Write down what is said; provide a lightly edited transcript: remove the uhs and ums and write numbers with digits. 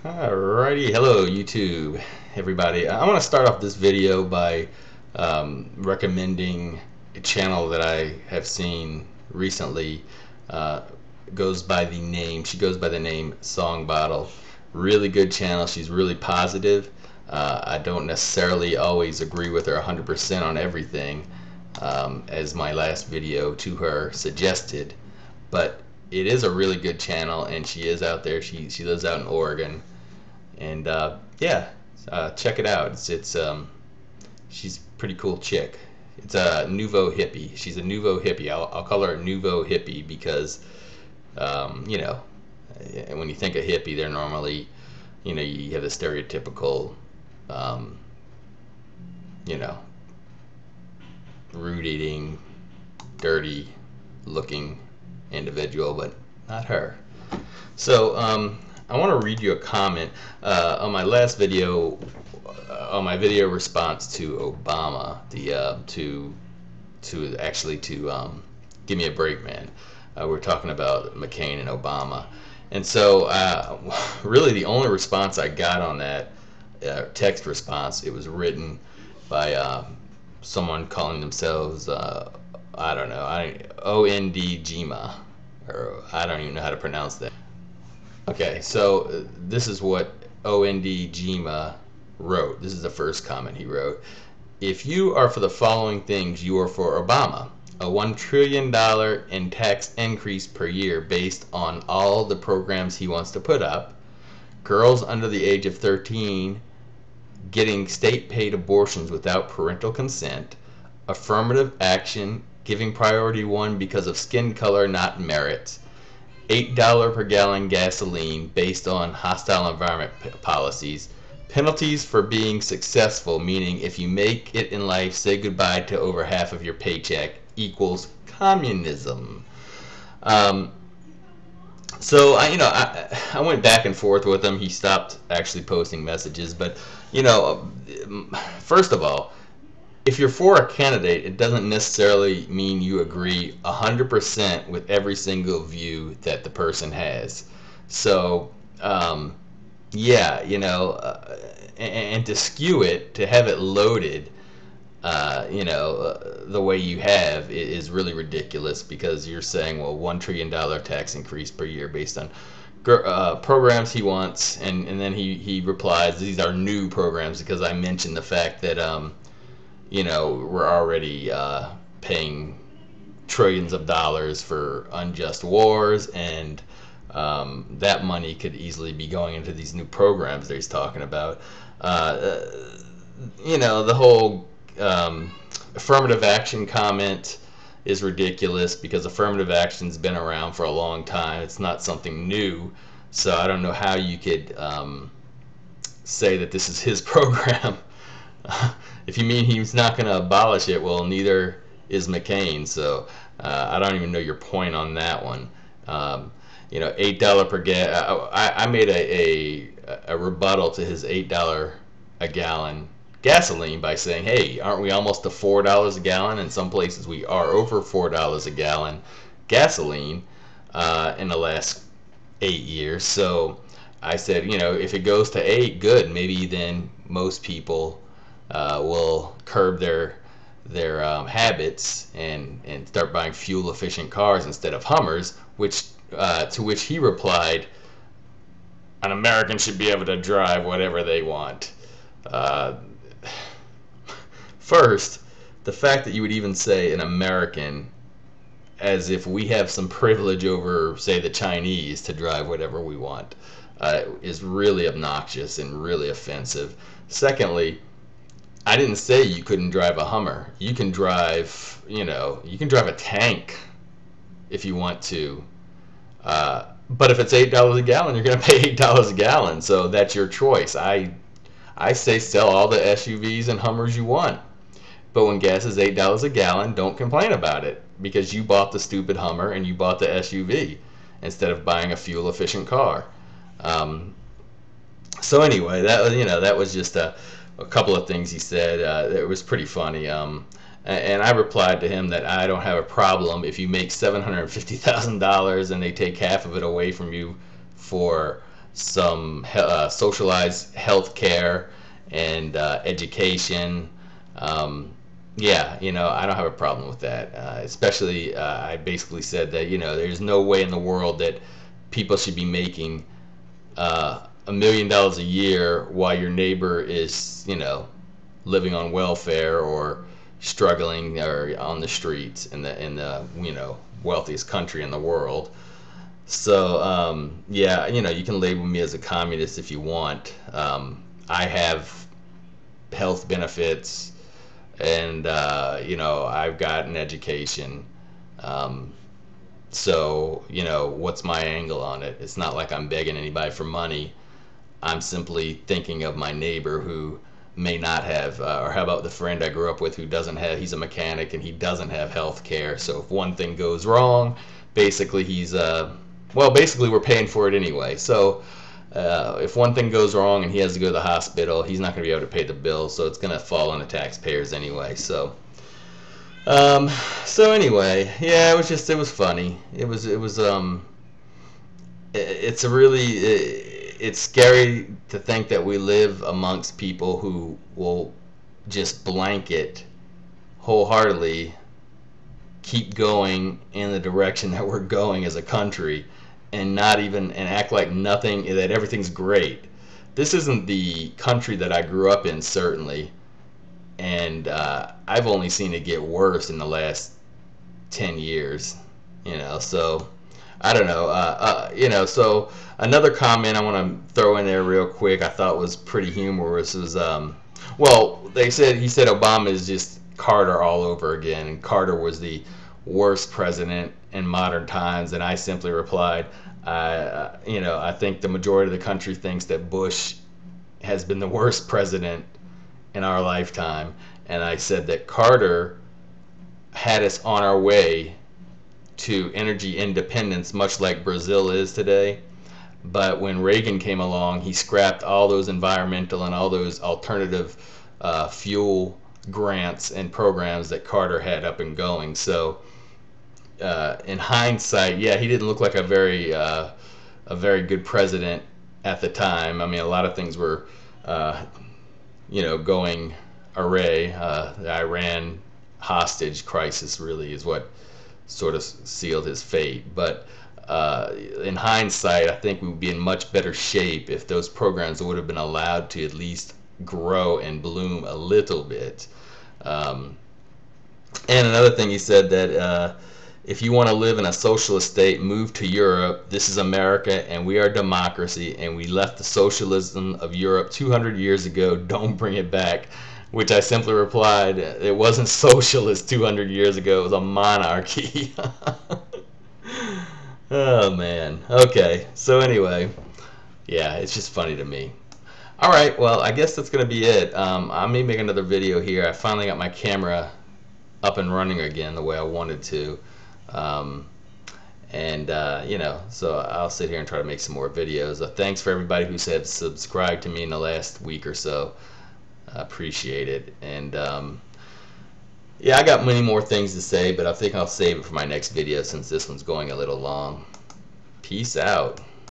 Alrighty, hello YouTube, everybody. I want to start off this video by recommending a channel that I have seen recently. Uh, she goes by the name Song Bottle. Really good channel. She's really positive. I don't necessarily always agree with her 100% on everything, as my last video to her suggested, but it is a really good channel, and she is out there. She lives out in Oregon, and yeah, check it out. She's a pretty cool chick. It's a nouveau hippie. She's a nouveau hippie. I'll call her a nouveau hippie because you know, when you think of hippie, they're normally, you have the stereotypical um, you know, root eating, dirty looking individual, but not her. So I want to read you a comment on my last video, on my video response to Obama, to give me a break, man. We're talking about McCain and Obama, and so really the only response I got on that text response, it was written by someone calling themselves I don't know, OND Jima, or I don't even know how to pronounce that. Okay, so this is what OND Jima wrote. This is the first comment he wrote. If you are for the following things, you are for Obama. A $1 trillion in tax increase per year based on all the programs he wants to put up. Girls under the age of 13 getting state-paid abortions without parental consent. Affirmative action, giving priority one because of skin color, not merit. $8 per gallon gasoline based on hostile environment policies. Penalties for being successful, meaning if you make it in life, say goodbye to over half of your paycheck, equals communism. So I went back and forth with him. He stopped actually posting messages, but first of all, if you're for a candidate, it doesn't necessarily mean you agree 100% with every single view that the person has. So, yeah, and to skew it, to have it loaded, the way you have is really ridiculous, because you're saying, well, $1 trillion tax increase per year based on programs he wants, and then he replies, these are new programs, because I mentioned the fact that we're already paying trillions of dollars for unjust wars, and that money could easily be going into these new programs that he's talking about. The whole affirmative action comment is ridiculous, because affirmative action's been around for a long time. It's not something new, so I don't know how you could say that this is his program. If you mean he's not going to abolish it, well, neither is McCain. So I don't even know your point on that one. $8 per gas. I made a rebuttal to his $8 a gallon gasoline by saying, hey, aren't we almost to $4 a gallon? In some places we are over $4 a gallon gasoline in the last 8 years. So I said, if it goes to 8, good. Maybe then most people will curb their habits and start buying fuel efficient cars instead of Hummers, which to which he replied, an American should be able to drive whatever they want. First, the fact that you would even say an American, as if we have some privilege over, say, the Chinese to drive whatever we want, is really obnoxious and really offensive. Secondly, I didn't say you couldn't drive a Hummer. You can drive, you can drive a tank if you want to. But if it's $8 a gallon, you're going to pay $8 a gallon. So that's your choice. I say sell all the SUVs and Hummers you want. But when gas is $8 a gallon, don't complain about it, because you bought the stupid Hummer and you bought the SUV instead of buying a fuel efficient car. So anyway, that was just a couple of things he said. It was pretty funny. And I replied to him that I don't have a problem if you make $750,000 and they take half of it away from you for some socialized health care and education. Yeah, I don't have a problem with that. Especially, I basically said that, there's no way in the world that people should be making $1 million a year while your neighbor is, living on welfare or struggling or on the streets in the wealthiest country in the world. So yeah, you can label me as a communist if you want. I have health benefits, and I've got an education. Um, so what's my angle on it? It's not like I'm begging anybody for money. I'm simply thinking of my neighbor who may not have, or how about the friend I grew up with who doesn't have, he's a mechanic and he doesn't have health care. So if one thing goes wrong, basically basically we're paying for it anyway. So if one thing goes wrong and he has to go to the hospital, he's not going to be able to pay the bill, so it's going to fall on the taxpayers anyway. Um, so anyway, yeah, it was funny. It's a really, it's scary to think that we live amongst people who will just blanket wholeheartedly keep going in the direction that we're going as a country and not even and act like nothing, that everything's great. This isn't the country that I grew up in, certainly, and I've only seen it get worse in the last 10 years. So I don't know. So another comment I want to throw in there real quick I thought was pretty humorous was, well, he said Obama is just Carter all over again, and Carter was the worst president in modern times, and I simply replied, I think the majority of the country thinks that Bush has been the worst president in our lifetime, and I said that Carter had us on our way to energy independence, much like Brazil is today. But when Reagan came along, he scrapped all those environmental and all those alternative fuel grants and programs that Carter had up and going. So in hindsight, yeah, he didn't look like a very good president at the time. I mean, a lot of things were going array. The Iran hostage crisis really is what sort of sealed his fate. But in hindsight, I think we would be in much better shape if those programs would have been allowed to at least grow and bloom a little bit. And another thing he said that if you want to live in a socialist state, move to Europe. This is America, and we are democracy, and we left the socialism of Europe 200 years ago. Don't bring it back. Which I simply replied, it wasn't socialist 200 years ago. It was a monarchy. Oh, man. Okay. So anyway, yeah, it's just funny to me. All right. Well, I guess that's going to be it. I may make another video here. I finally got my camera up and running again the way I wanted to. So I'll sit here and try to make some more videos. Thanks for everybody who said subscribe to me in the last week or so. I appreciate it. And yeah, I got many more things to say, but I think I'll save it for my next video since this one's going a little long. Peace out.